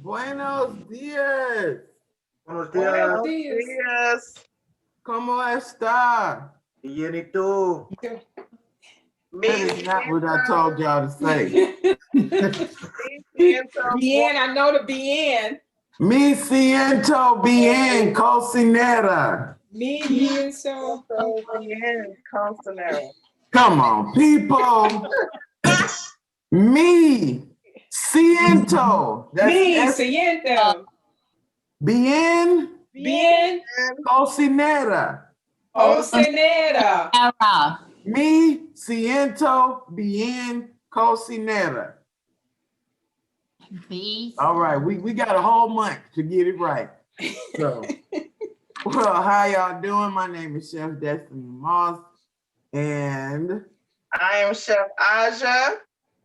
Buenos dias. Buenos Buenos días. Buenos días. días. ¿Cómo está? Bien, ¿y tú? That Me is not what I told siento, y'all to say. me siento, Bien, I know the bien. Me siento bien, cocinera. Me bien so. siento bien, consonant. Come on, people. Me siento. That's Me S. siento Bien, bien cocinera. cocinera. Me siento bien, cocinera. All right, we got a whole month to get it right. So, well, how y'all doing? My name is Chef Destiny Moss, and I am Chef Aja.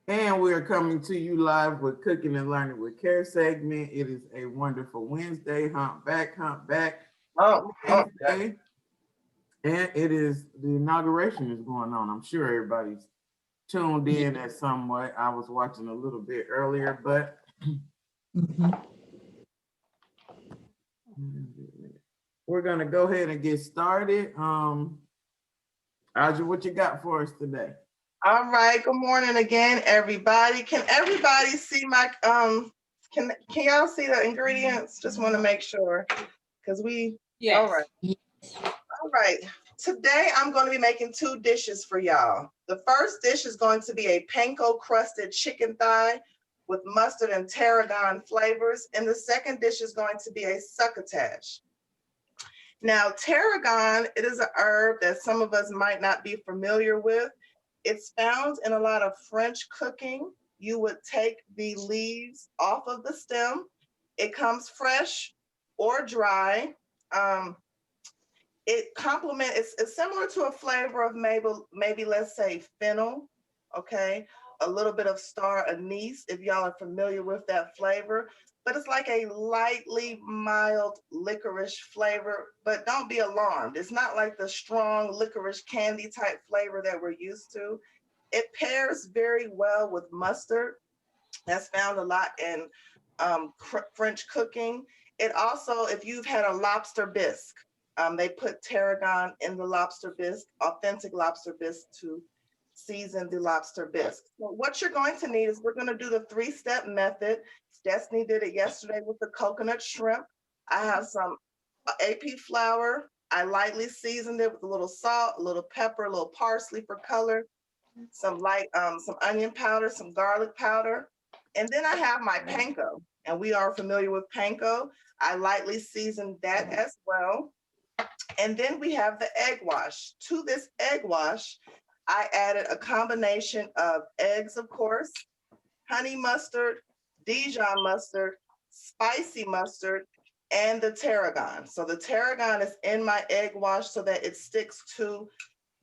we're coming to you live with Cooking and Learning with Care segment. It is a wonderful Wednesday, hump back Wednesday, and it is the inauguration is going on. I'm sure everybody's tuned in at some way. I was watching a little bit earlier, but we're gonna go ahead and get started. Aja, what you got for us today? All right, good morning again, everybody. Can everybody see my can y'all see the ingredients? Just want to make sure. Because Yes. all right. Today I'm going to be making two dishes for y'all. The first dish is going to be a panko crusted chicken thigh with mustard and tarragon flavors. And the second dish is going to be a succotash. Now, tarragon, it is a herb that some of us might not be familiar with. It's found in a lot of French cooking. You would take the leaves off of the stem. It comes fresh or dry. It's similar to a flavor of maybe let's say fennel, okay? A little bit of star anise, if y'all are familiar with that flavor. But it's like a lightly mild licorice flavor, but don't be alarmed. It's not like the strong licorice candy type flavor that we're used to. It pairs very well with mustard. That's found a lot in French cooking. It also, if you've had a lobster bisque, they put tarragon in the lobster bisque, authentic lobster bisque to season the lobster bisque. So what you're going to need is we're going to do the three-step method. Destiny did it yesterday with the coconut shrimp. I have some AP flour. I lightly seasoned it with a little salt, a little pepper, a little parsley for color, some onion powder, some garlic powder. And then I have my panko, and we are familiar with panko. I lightly seasoned that as well. And then we have the egg wash. To this egg wash, I added a combination of eggs, of course, honey mustard, Dijon mustard, spicy mustard, and the tarragon. So the tarragon is in my egg wash so that it sticks to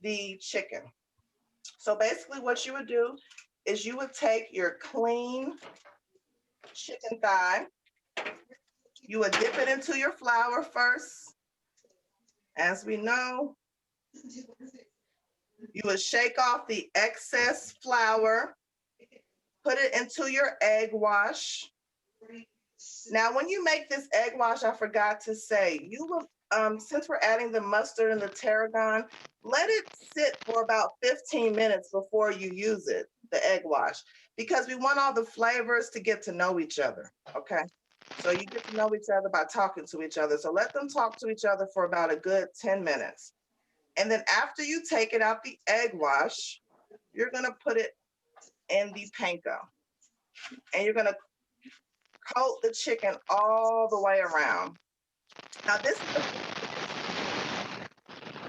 the chicken. So basically what you would do is you would take your clean chicken thigh, you would dip it into your flour first. As we know, you would shake off the excess flour, put it into your egg wash. Now, when you make this egg wash, I forgot to say, you will, since we're adding the mustard and the tarragon, let it sit for about 15 minutes before you use it, the egg wash, because we want all the flavors to get to know each other, okay? So you get to know each other by talking to each other. So let them talk to each other for about a good 10 minutes. And then after you take it out the egg wash, you're gonna put it in the panko. And you're gonna coat the chicken all the way around. Now this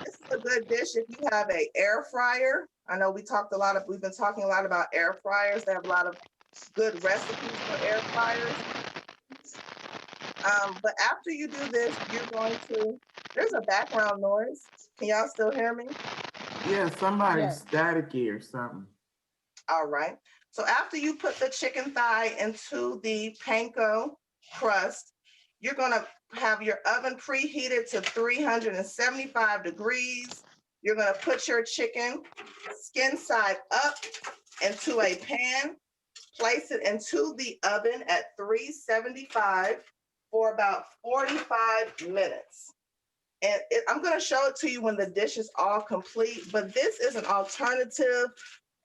is a good dish if you have an air fryer. I know we've been talking a lot about air fryers. They have a lot of good recipes for air fryers. But after you do this, there's a background noise. Can y'all still hear me? Yeah, somebody's staticky or something. All right. So after you put the chicken thigh into the panko crust, you're gonna have your oven preheated to 375 degrees. You're gonna put your chicken skin side up into a pan. Place it into the oven at 375 for about 45 minutes. And I'm going to show it to you when the dish is all complete, but this is an alternative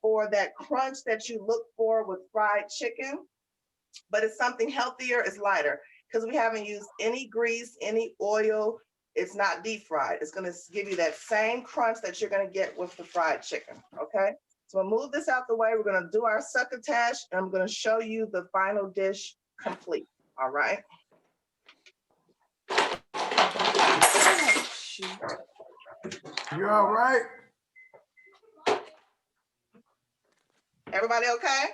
for that crunch that you look for with fried chicken, but it's something healthier, it's lighter, because we haven't used any grease, any oil. It's not deep fried. It's going to give you that same crunch that you're going to get with the fried chicken, okay? So we'll move this out the way. We're going to do our succotash, and I'm going to show you the final dish complete, all right? Oh, shoot. You all right? Everybody okay?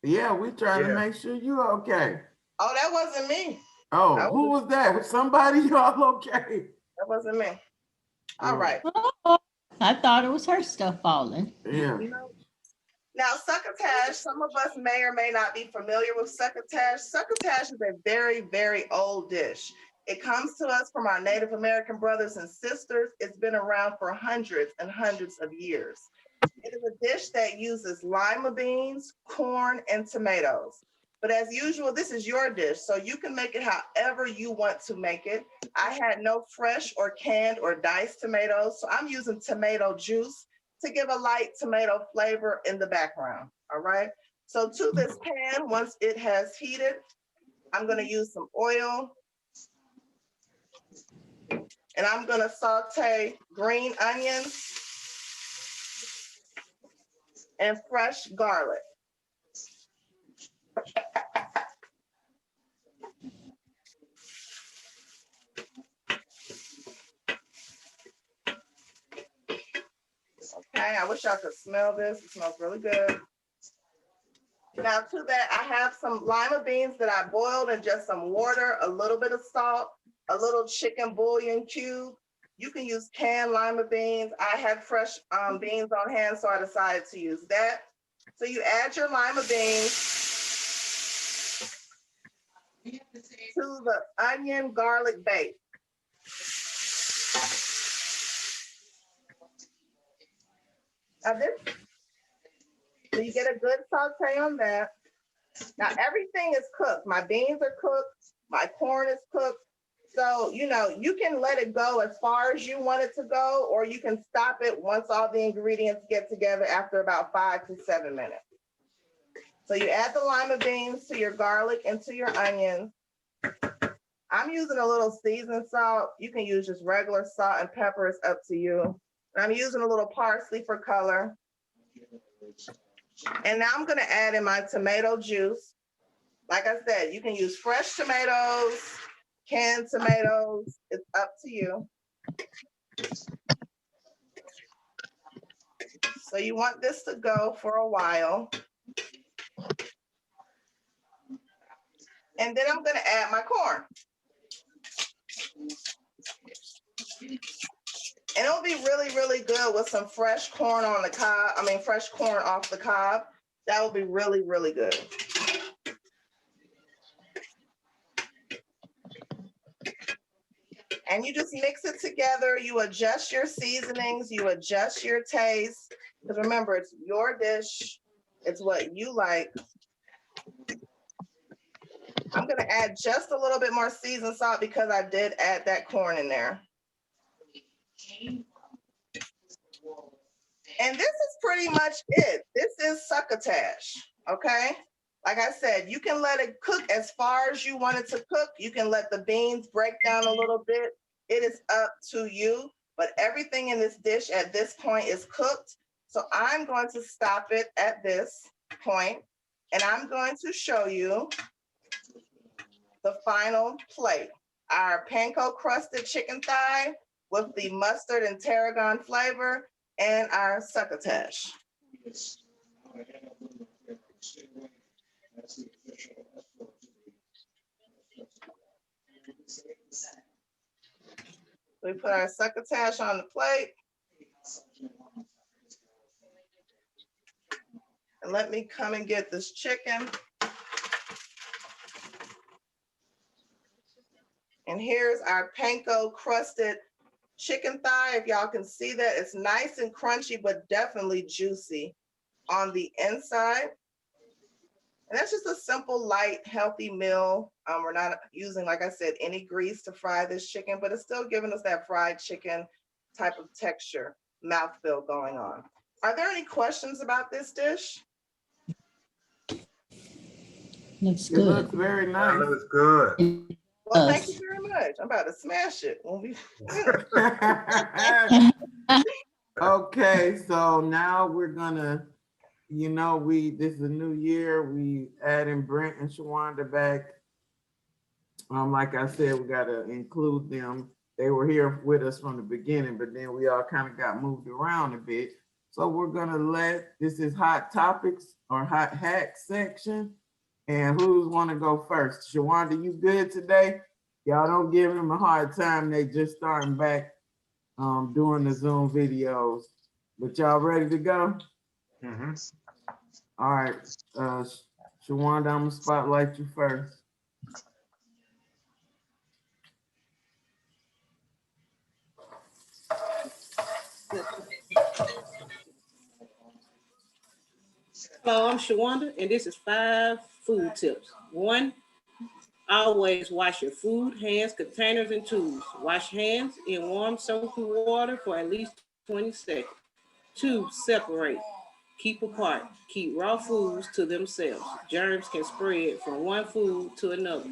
Yeah, we trying to Yeah. make sure you okay. Oh, that wasn't me. Oh, That who was that? Somebody, y'all okay? That wasn't me. All right. Oh, I thought it was her stuff falling. Yeah. Now, succotash, some of us may or may not be familiar with succotash. Succotash is a very, very old dish. It comes to us from our Native American brothers and sisters. It's been around for hundreds and hundreds of years. It is a dish that uses lima beans, corn, and tomatoes. But as usual, this is your dish, so you can make it however you want to make it. I had no fresh or canned or diced tomatoes, so I'm using tomato juice to give a light tomato flavor in the background, all right? So to this pan, once it has heated, I'm gonna use some oil, and I'm gonna saute green onions and fresh garlic. Okay, I wish y'all could smell this. It smells really good. Now to that, I have some lima beans that I boiled in just some water, a little bit of salt, a little chicken bouillon cube. You can use canned lima beans. I had fresh beans on hand, so I decided to use that. So you add your lima beans to the onion garlic bake. Now this, so you get a good saute on that. Now everything is cooked. My beans are cooked. My corn is cooked. So, you know, you can let it go as far as you want it to go, or you can stop it once all the ingredients get together after about 5 to 7 minutes. So you add the lima beans to your garlic and to your onions. I'm using a little seasoned salt. You can use just regular salt and pepper. It's up to you. And I'm using a little parsley for color. And now I'm going to add in my tomato juice. Like I said, you can use fresh tomatoes, canned tomatoes. It's up to you. So you want this to go for a while. And then I'm going to add my corn. And it'll be really, really good with some fresh corn on the cob. I mean, fresh corn off the cob. That will be really, really good. And you just mix it together. You adjust your seasonings. You adjust your taste. Because remember, it's your dish. It's what you like. I'm going to add just a little bit more seasoned salt because I did add that corn in there. And this is pretty much it. This is succotash, okay? Like I said, you can let it cook as far as you want it to cook. You can let the beans break down a little bit. It is up to you, but everything in this dish at this point is cooked. So I'm going to stop it at this point, and I'm going to show you the final plate. Our panko crusted chicken thigh with the mustard and tarragon flavor, and our succotash. We put our succotash on the plate. And let me come and get this chicken. And here's our panko crusted chicken thigh. If y'all can see that, it's nice and crunchy, but definitely juicy. on the inside. And that's just a simple, light, healthy meal. We're not using, like I said, any grease to fry this chicken, but it's still giving us that fried chicken type of texture, mouthfeel going on. Are there any questions about this dish? Looks It good. looks very That nice. looks good. Well, thank you very much. I'm about to smash it when we Okay, so now we're gonna, this is a new year. We adding Brent and Shawanda back. Like I said, we gotta include them. They were here with us from the beginning, but then we all kind of got moved around a bit. So we're gonna this is hot topics or hot hacks section. And who's wanna go first? Shawanda, you good today? Y'all don't give them a hard time. They just starting back doing the Zoom videos. But y'all ready to go? Mm-hmm. All right, Shawanda, I'm gonna spotlight you first. Hello, I'm Shawanda, and this is 5 food tips. 1, always wash your food, hands, containers, and tools. Wash hands in warm soapy water for at least 20 seconds. 2, separate. Keep apart. Keep raw foods to themselves. Germs can spread from one food to another.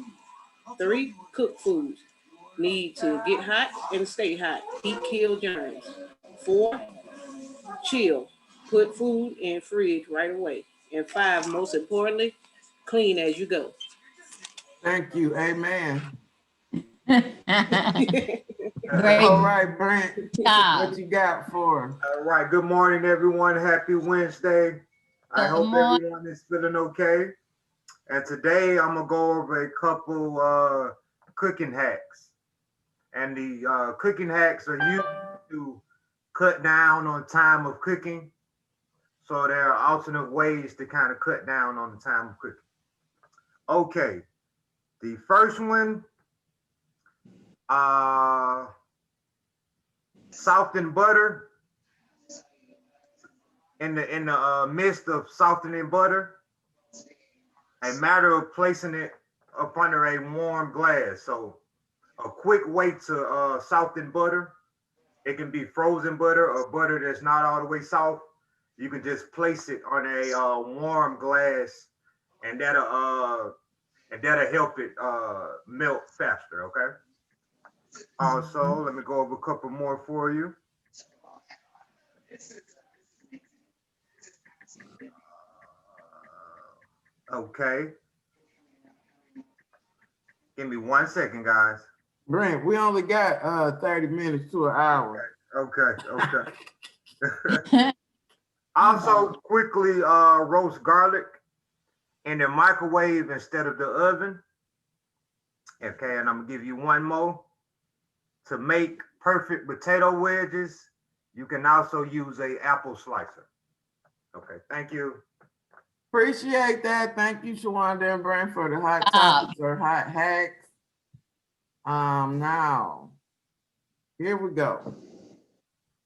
3, cook foods. Need to get hot and stay hot. Heat kill germs. 4, chill. Put food in fridge right away. And 5, most importantly, clean as you go. Thank you, amen. Great All right, Brent, job. what you got for him? All right. Good morning, everyone. Happy Wednesday. I Good hope morning. everyone is feeling okay. And today I'm gonna go over a couple cooking hacks. And the cooking hacks are used to cut down on time of cooking. So there are alternate ways to kind of cut down on the time of cooking. Okay. The first one, soften butter. In the midst of softening butter, a matter of placing it up under a warm glass. So a quick way to soften butter, it can be frozen butter or butter that's not all the way soft. You can just place it on a warm glass, and that'll help it melt faster. Okay. Also, let me go over a couple more for you. Okay. Give me 1 second, guys. Brent, we only got 30 minutes to an hour. Okay. Also, quickly roast garlic in the microwave instead of the oven. Okay, and I'm gonna give you one more. To make perfect potato wedges, you can also use a apple slicer. Okay, thank you. Appreciate that. Thank you, Shawanda and Brent, for the hot Wow. topics or hot hacks. Now, here we go.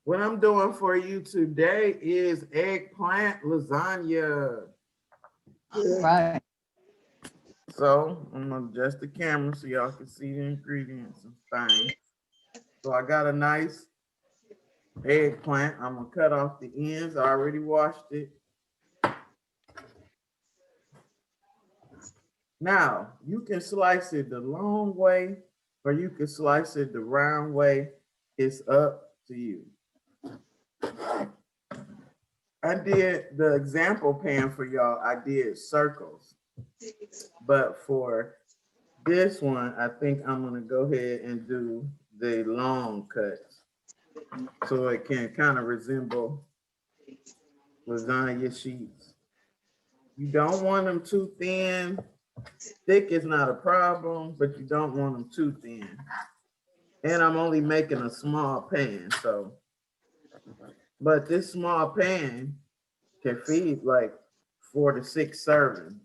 What I'm doing for you today is eggplant lasagna. Right. So I'm gonna adjust the camera so y'all can see the ingredients and things. So I got a nice eggplant. I'm gonna cut off the ends. I already washed it. Now, you can slice it the long way or you can slice it the round way. It's up to you. I did the example pan for y'all. I did circles. But for this one, I think I'm gonna go ahead and do the long cuts so it can kind of resemble lasagna sheets. You don't want them too thin. Thick is not a problem, but you don't want them too thin. And I'm only making a small pan, so. But this small pan can feed like 4 to 6 servings.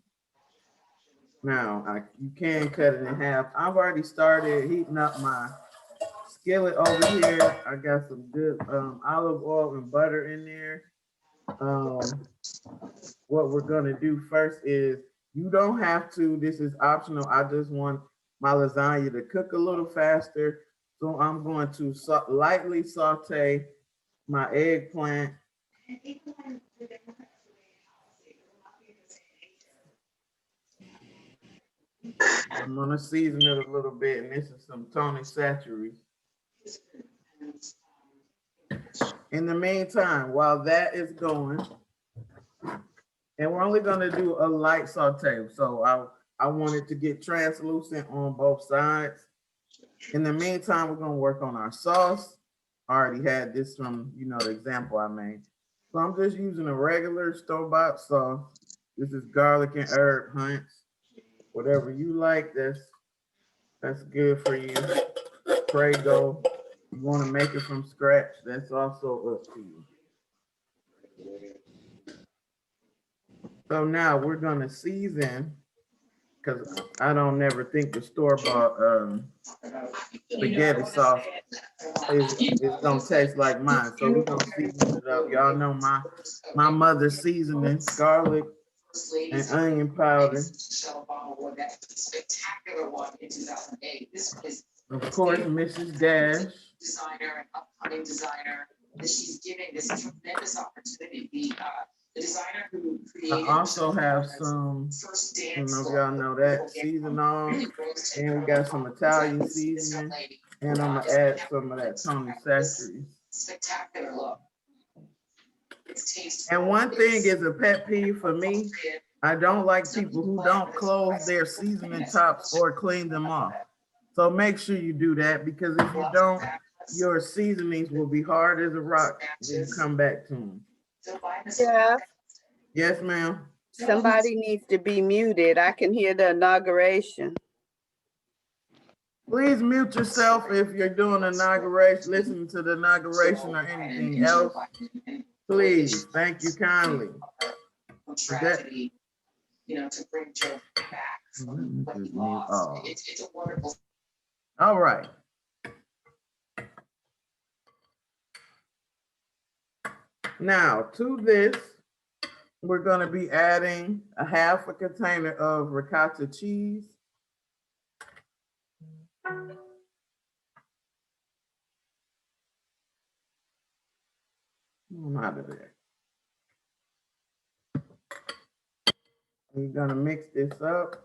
Now, you can cut it in half. I've already started heating up my skillet over here. I got some good olive oil and butter in there. what we're gonna do first is, you don't have to, this is optional. I just want my lasagna to cook a little faster. So I'm going to lightly saute my eggplant. I'm gonna season it a little bit, and this is some Tony Satchery. In the meantime, while that is going, and we're only gonna do a light saute, so I want it to get translucent on both sides. In the meantime, we're gonna work on our sauce. I already had this from, the example I made. So I'm just using a regular store-bought sauce. This is garlic and herb hunts. Whatever you like, that's good for you. Prego. You want to make it from scratch, that's also up to you. So now we're gonna season, because I don't never think the store-bought spaghetti sauce is gonna taste like mine. So we're gonna season it up. Y'all know my mother's seasoning, garlic and onion powder. Of course, Mrs. Dash. Designer and upcoming designer, that she's giving this tremendous opportunity. The designer who created. I also have some, I don't know if y'all know that, season on, and we got some Italian seasoning, and I'm gonna add some of that Tony Satchery. Spectacular look. And one thing is a pet peeve for me. I don't like people who don't close their seasoning tops or clean them off. So make sure you do that, because if you don't, your seasonings will be hard as a rock when you come back to them. Yeah, Yes, ma'am. somebody needs to be muted. I can hear the inauguration. Please mute yourself if you're doing inauguration, listening to the inauguration or anything else. Please, thank you kindly. Tragedy, to bring Joe back from what he lost. It's a wonderful. All right. Now to this, we're going to be adding a half a container of ricotta cheese. I'm out of there. We're going to mix this up.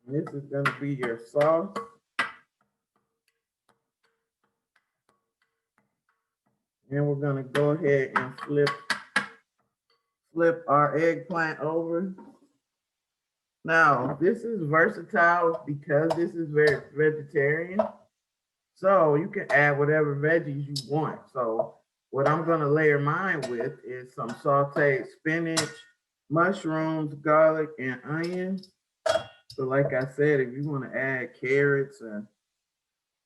This is going to be your sauce. And we're going to go ahead and flip our eggplant over. Now, this is versatile because this is very vegetarian. So you can add whatever veggies you want. So what I'm going to layer mine with is some sauteed spinach, mushrooms, garlic, and onions. So like I said, if you want to add carrots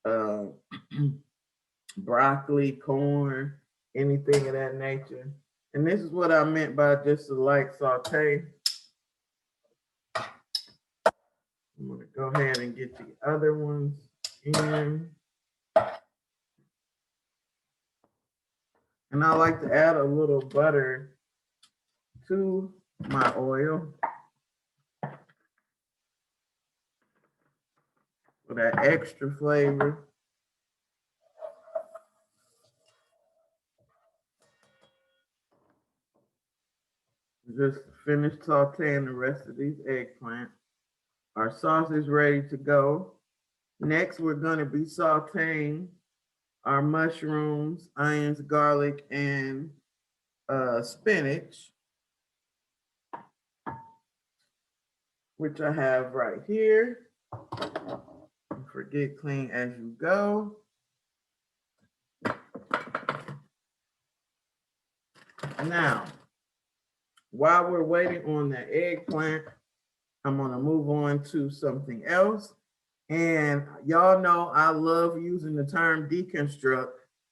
or broccoli, corn, anything of that nature. And this is what I meant by just a light saute. I'm gonna go ahead and get the other ones in. And I like to add a little butter to my oil for that extra flavor. Just finished sauteing the rest of these eggplant. Our sauce is ready to go. Next, we're going to be sauteing our mushrooms, onions, garlic, and spinach, which I have right here. Forget clean as you go. Now, while we're waiting on the eggplant, I'm gonna move on to something else. And y'all know I love using the term deconstruct,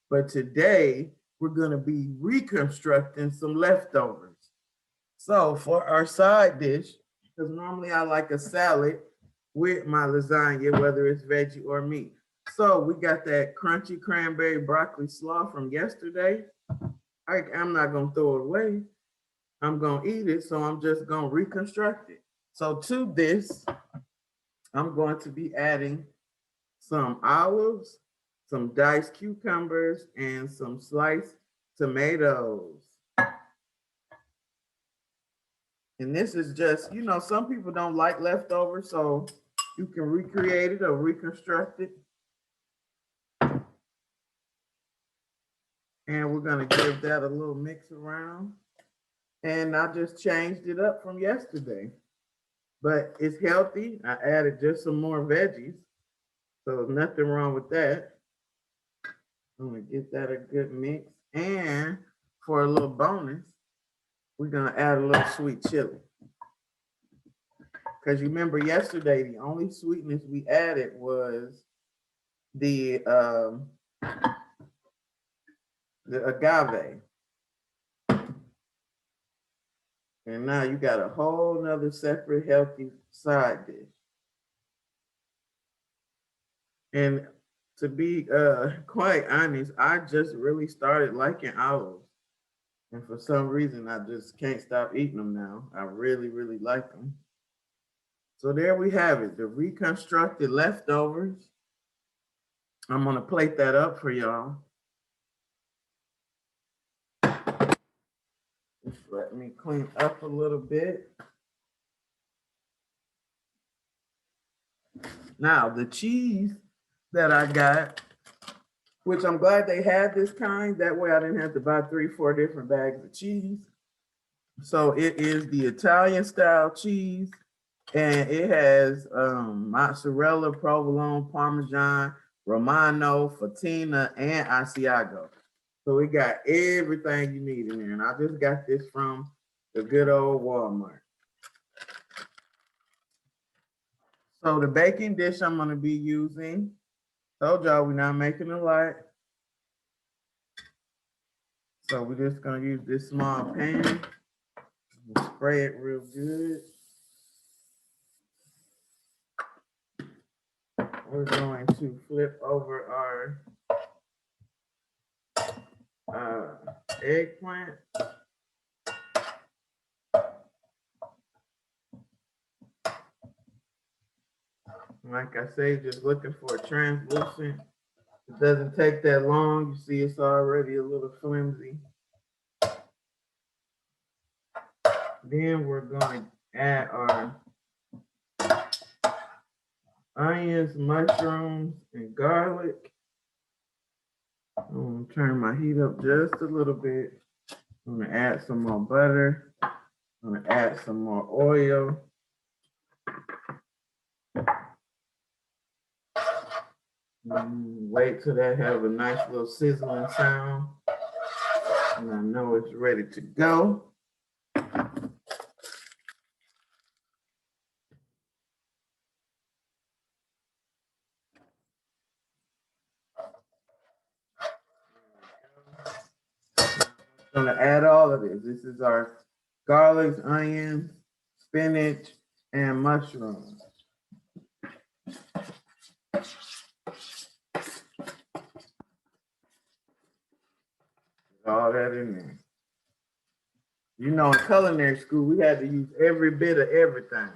but today we're gonna be reconstructing some leftovers. So for our side dish, because normally I like a salad, with my lasagna, whether it's veggie or meat. So we got that crunchy cranberry broccoli slaw from yesterday. I'm not gonna throw it away. I'm gonna eat it, so I'm just gonna reconstruct it. So to this, I'm going to be adding some olives, some diced cucumbers, and some sliced tomatoes. And this is just, you know, some people don't like leftovers, so you can recreate it or reconstruct it. And we're gonna give that a little mix around. And I just changed it up from yesterday. But it's healthy. I added just some more veggies. So there's nothing wrong with that. I'm gonna get that a good mix. And for a little bonus, we're gonna add a little sweet chili. Because you remember yesterday, the only sweetness we added was the agave. And now you got a whole nother separate healthy side dish. And to be quite honest, I just really started liking olives. And for some reason, I just can't stop eating them now. I really, really like them. So there we have it, the reconstructed leftovers. I'm gonna plate that up for y'all. Just let me clean up a little bit. Now the cheese that I got, which I'm glad they had this kind, that way I didn't have to buy 3-4 different bags of cheese. So it is the Italian style cheese, and it has mozzarella, provolone, parmesan, romano, fatina, and asiago. So we got everything you need in there. And I just got this from the good old Walmart. So the baking dish I'm gonna be using, told y'all we're not making a lot. So we're just gonna use this small pan. Spray it real good. We're going to flip over our eggplant. Like I say, just looking for a translucent. It doesn't take that long. You see it's already a little flimsy. Then we're going to add our onions, mushrooms, and garlic. I'm going to turn my heat up just a little bit. I'm going to add some more butter. I'm going to add some more oil. Wait till that have a nice little sizzling sound. And I know it's ready to go. I'm gonna add all of this. This is our garlic, onions, spinach, and mushrooms. All that in there. You know, in culinary school, we had to use every bit of everything.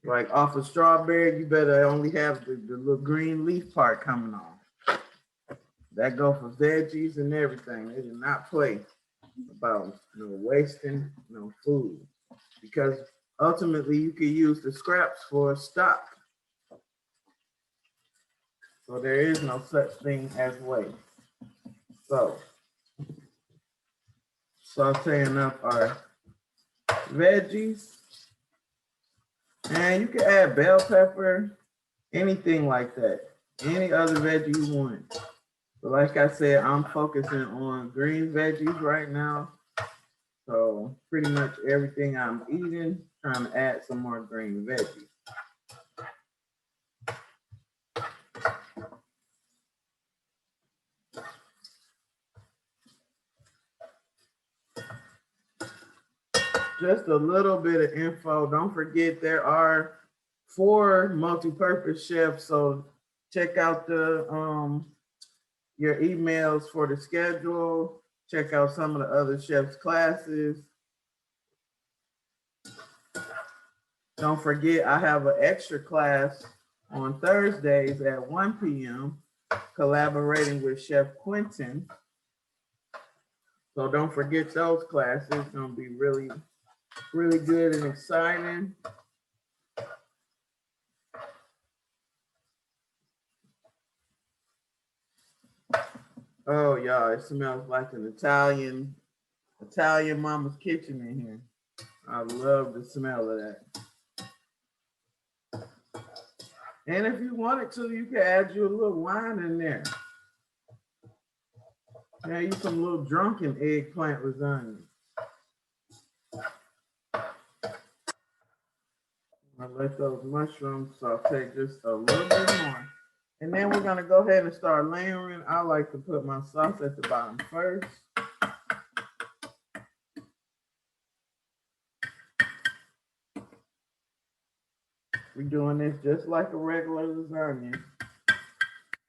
Like off a strawberry, you better only have the little green leaf part coming on. That go for veggies and everything. They do not play about wasting food, because ultimately you can use the scraps for stock. So there is no such thing as waste. So sauteing up our veggies, and you can add bell pepper, anything like that, any other veggie you want. But like I said, I'm focusing on green veggies right now. So pretty much everything I'm eating, trying to add some more green veggies. Just a little bit of info. Don't forget there are 4 multi-purpose chefs. So check out the your emails for the schedule. Check out some of the other chefs' classes. Don't forget, I have an extra class on Thursdays at 1 p.m. collaborating with Chef Quentin. So don't forget those classes. It's gonna be really, really good and exciting. Oh, y'all, it smells like an Italian mama's kitchen in here. I love the smell of that. And if you wanted to, you could add you a little wine in there. Yeah, you some little drunken eggplant lasagna. I'll let those mushrooms saute just a little bit more. And then we're gonna go ahead and start layering. I like to put my sauce at the bottom first. We're doing this just like a regular lasagna.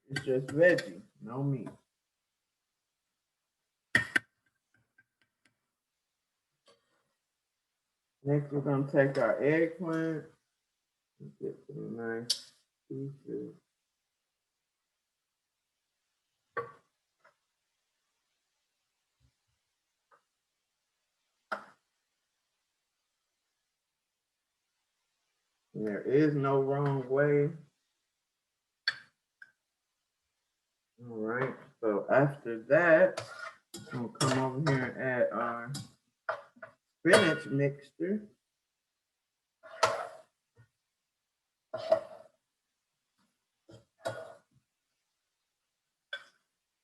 It's just veggie, no meat. Next, we're gonna take our eggplant. Get some nice pieces. There is no wrong way. All right, so after that, I'm gonna come over here and add our spinach mixture.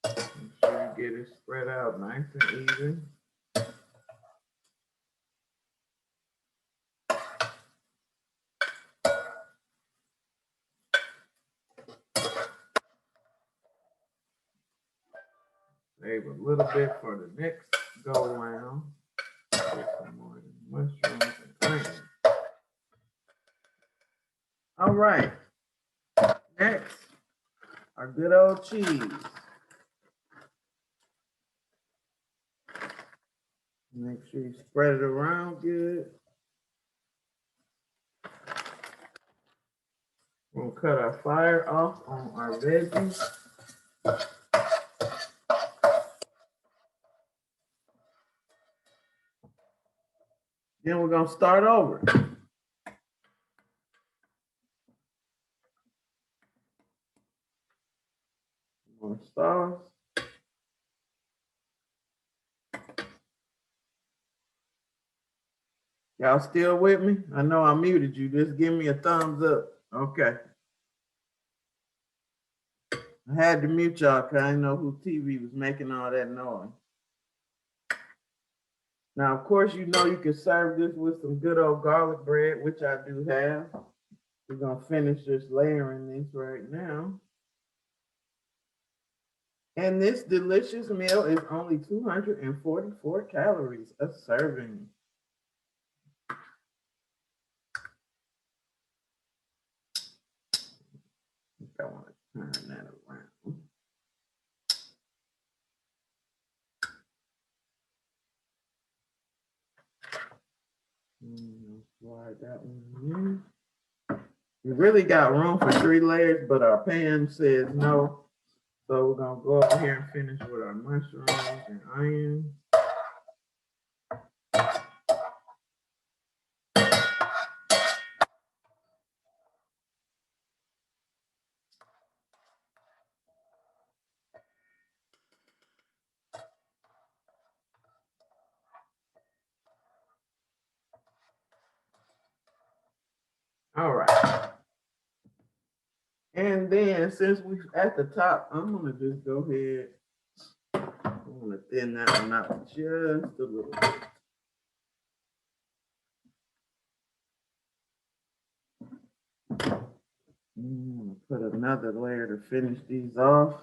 Make sure you get it spread out nice and even. Save a little bit for the next go round. Get some more mushrooms and onions. All right. Next, our good old cheese. Make sure you spread it around good. We'll cut our fire off on our veggies. Then we're gonna start over. More sauce. Y'all still with me? I know I muted you. Just give me a thumbs up. Okay. I had to mute y'all because I didn't know whose TV was making all that noise. Now, of course, you know you can serve this with some good old garlic bread, which I do have. We're going to finish just layering this right now. And this delicious meal is only 244 calories a serving. I want to turn that around. Slide that one in. We really got room for 3 layers, but our pan says no. So we're gonna go over here and finish with our mushrooms and onions. All right. And then since we're at the top, I'm gonna just go ahead. I'm gonna thin that one out just a little bit. I'm gonna put another layer to finish these off.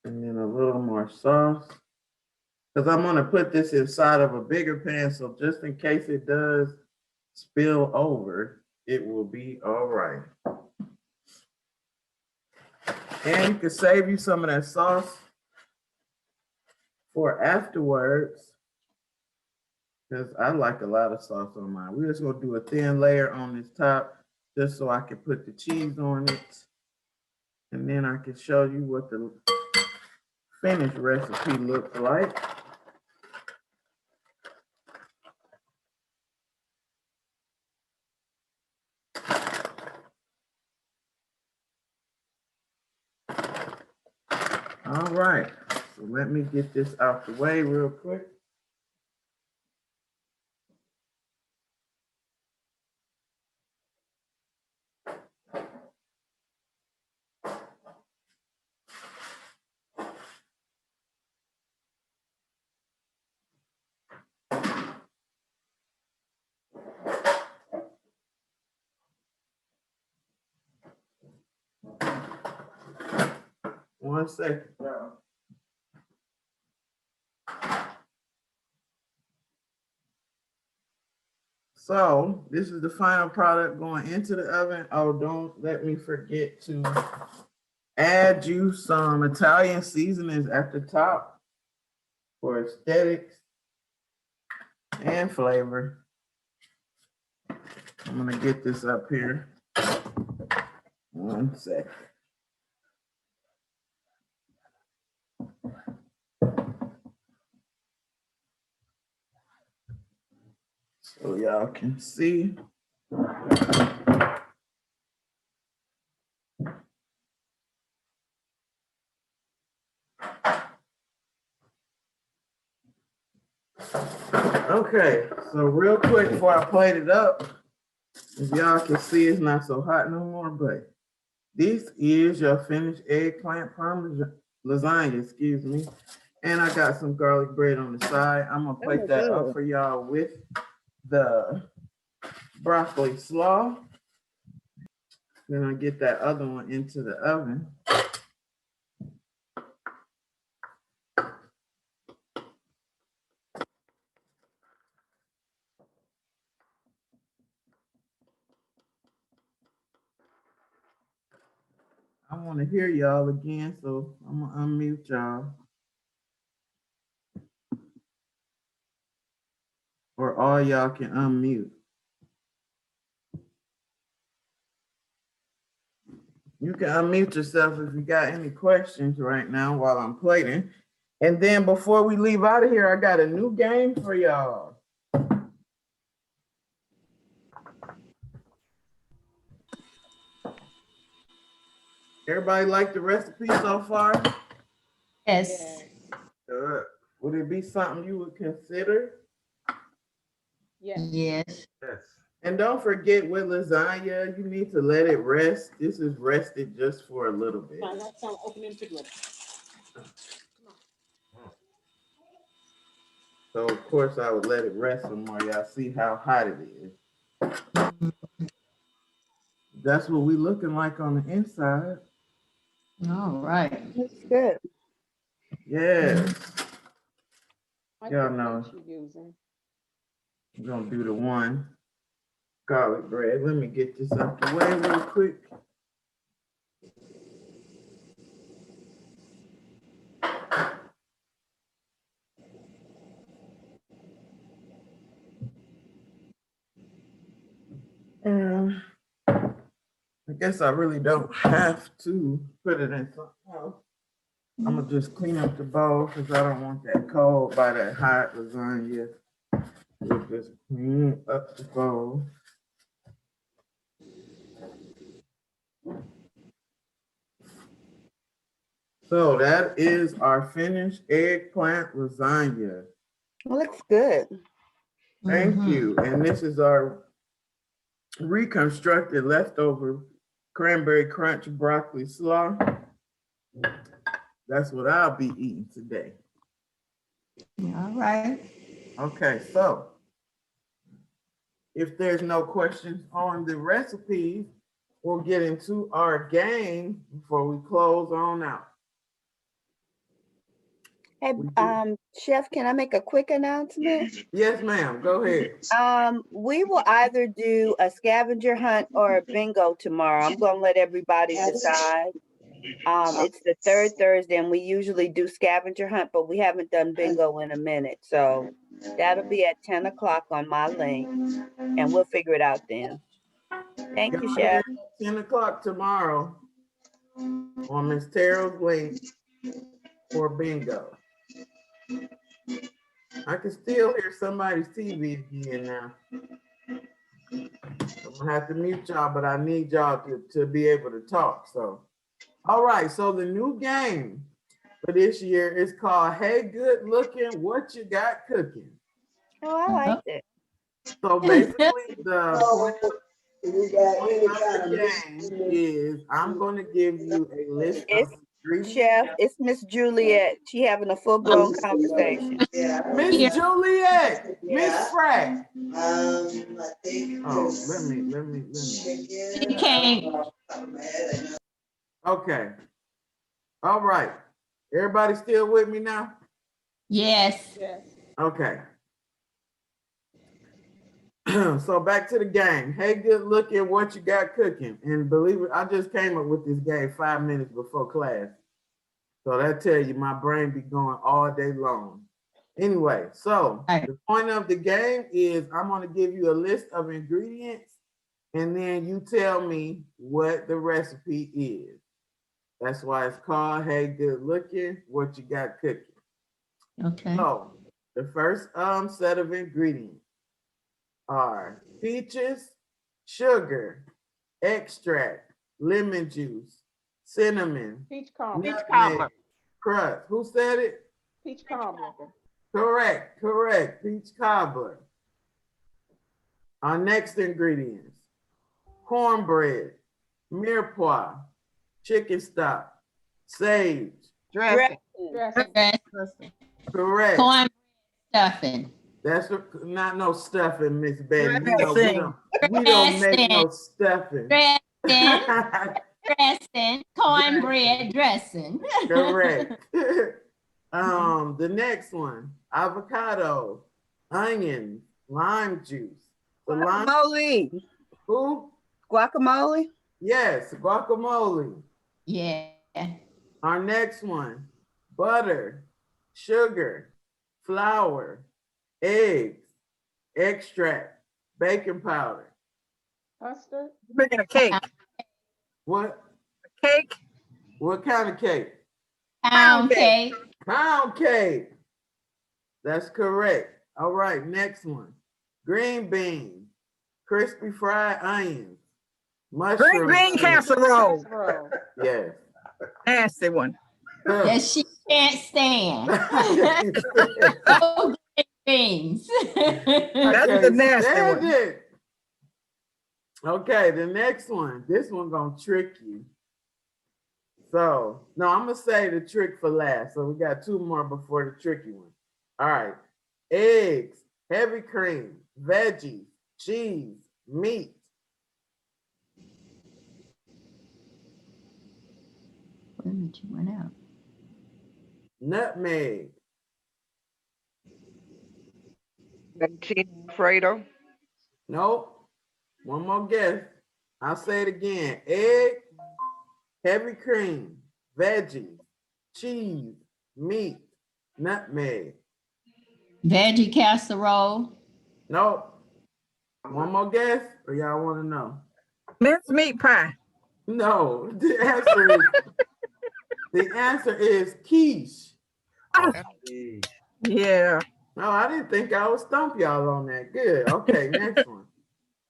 And then a little more sauce. Because I'm gonna put this inside of a bigger pan, so just in case it does spill over, it will be all right. And you can save you some of that sauce for afterwards, because I like a lot of sauce on mine. We're just gonna do a thin layer on this top, just so I can put the cheese on it. And then I can show you what the finished recipe looks like. All right, so let me get this out the way real quick. One second, y'all. So this is the final product going into the oven. Oh, don't let me forget to add you some Italian seasonings at the top for aesthetics and flavor. I'm gonna get this up here. One second. So y'all can see. Okay, so real quick before I plate it up, if y'all can see it's not so hot no more, but this is your finished eggplant parmesan lasagna, excuse me. And I got some garlic bread on the side. I'm gonna plate that up for y'all with the broccoli slaw. Then I get that other one into the oven. I want to hear y'all again, so I'm gonna unmute y'all. Or all y'all can unmute. You can unmute yourself if you got any questions right now while I'm plating. And then before we leave out of here, I got a new game for y'all. Everybody like the recipe so far? Yes. Good. Would it be something you would consider? Yes. Yes. And don't forget with lasagna, you need to let it rest. This is rested just for a little bit. So of course I would let it rest some more. Y'all see how hot it is. That's what we looking like on the inside. All right. That's good. Yes. Y'all know. We're gonna do the one garlic bread. Let me get this out the way real quick. I guess I really don't have to put it in something else. I'm gonna just clean up the bowl because I don't want that cold by that hot lasagna. We'll just clean up the bowl. So that is our finished eggplant lasagna. Looks good. Thank you. And this is our reconstructed leftover cranberry crunch broccoli slaw. That's what I'll be eating today. All right. Okay, so if there's no questions on the recipes, we'll get into our game before we close on out. Hey, Chef, can I make a quick announcement? Yes, ma'am. Go ahead. We will either do a scavenger hunt or a bingo tomorrow. I'm gonna let everybody decide. It's the third Thursday and we usually do scavenger hunt, but we haven't done bingo in a minute. So that'll be at 10 o'clock on my link and we'll figure it out then. Thank you, Chef. 10 o'clock tomorrow on Miss Terrell's link for bingo. I can still hear somebody's TV again now. I'm gonna have to mute y'all, but I need y'all to be able to talk. So, all right. So the new game for this year is called Hey Good Looking, What You Got Cooking. Oh, I liked it. So basically the point of the game is I'm gonna give you a list of ingredients. Chef, it's Miss Juliet. She having a full-blown conversation. Miss Juliet, Miss Frack. Oh, let me. She can't. Okay. All right. Everybody still with me now? Yes. Okay. So back to the game. Hey, good looking, what you got cooking? And believe it, I just came up with this game 5 minutes before class. So that tell you my brain be going all day long. Anyway, so the point of the game is I'm going to give you a list of ingredients and then you tell me what the recipe is. That's why it's called Hey Good Looking, What You Got Cooking. Okay. So the first set of ingredients are peaches, sugar, extract, lemon juice, cinnamon, Peach cobbler. nutmeg, crust. Who said it? Peach cobbler. Correct, peach cobbler. Our next ingredients, cornbread, mirepoix, chicken stock, sage. Dressing. Correct. Corn stuffing. That's not no stuffing, Miss Betty. You know, we don't make no stuffing. Dressing, cornbread dressing. Correct. The next one, avocado, onion, lime juice. Guacamole. Who? Guacamole? Yes, guacamole. Yeah. Our next one, butter, sugar, flour, eggs, extract, baking powder. Custard. Making a cake. What? A cake. What kind of cake? Pound cake. Pound cake. That's correct. All right, next one. Green beans, crispy fried onions, mushroom. Green bean casserole. Yes. Nasty one. That she can't stand. Green beans. That's the nasty one. Okay, the next one. This one gonna trick you. So, no, I'm gonna say the trick for last. So we got two more before the tricky one. All right. Eggs, heavy cream, veggies, cheese, meat. Wait a minute, you went out. Nutmeg. Cheese Alfredo. Nope. One more guess. I'll say it again. Egg, heavy cream, veggies, cheese, meat, nutmeg. Veggie casserole. Nope. One more guess, or y'all want to know? Minced meat pie. No. The answer is quiche. Oh, yeah. No, I didn't think I would stump y'all on that. Good. Okay, next one.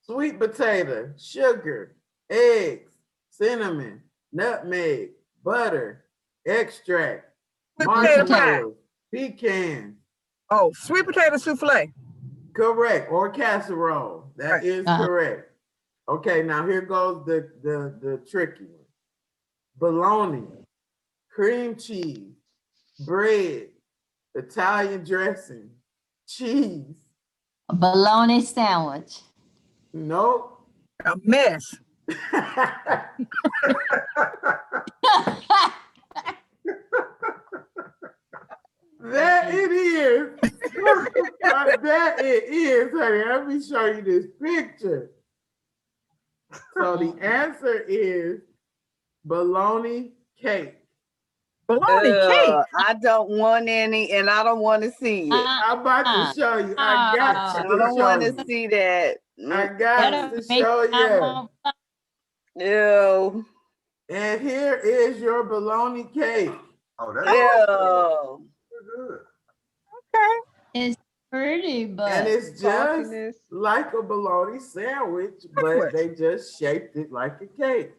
Sweet potato, sugar, eggs, cinnamon, nutmeg, butter, extract, marshmallows, pecan. Oh, sweet potato souffle. Correct, or casserole. That is correct. Okay, now here goes the tricky one. Bologna, cream cheese, bread, Italian dressing, cheese. A bologna sandwich. Nope. A mess. That it is. That it is, honey. Let me show you this picture. So the answer is bologna cake. Bologna cake. I don't want any, and I don't want to see it. I'm about to show you. I got I to don't show want to you. see that. I got to show you. Ew. And here is your bologna cake. Oh, that's Ew. good. It's pretty, And but it's just Saltiness. like a bologna sandwich, but they just shaped it like a cake.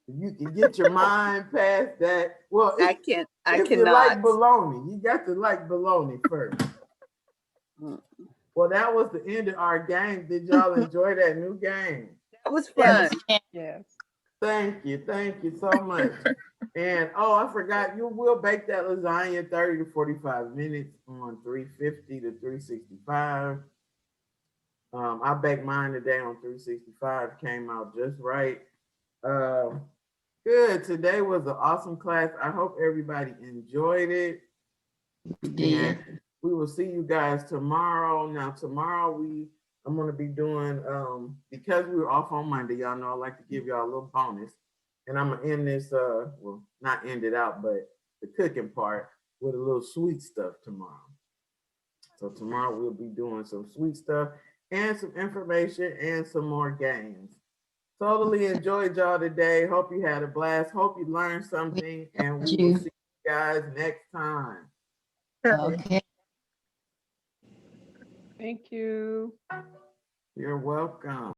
You can get your mind past that. Well, I if you cannot. like bologna, you got to like bologna first. Mm. Well, that was the end of our game. Did y'all enjoy that new game? That was fun. Yes. Thank you so much. And oh, I forgot, you will bake that lasagna 30 to 45 minutes on 350 to 365. I baked mine today on 365, came out just right. Good. Today was an awesome class. I hope everybody enjoyed it. we did. And we will see you guys tomorrow. Now, tomorrow I'm going to be doing, because we were off on Monday, y'all know I like to give y'all a little bonus. And I'm going to end this, well, not end it out, but the cooking part with a little sweet stuff tomorrow. So tomorrow we'll be doing some sweet stuff and some information and some more games. Totally enjoyed y'all today. Hope you had a blast. Hope you learned something, and we will see you guys next time. Okay. Thank you. You're welcome.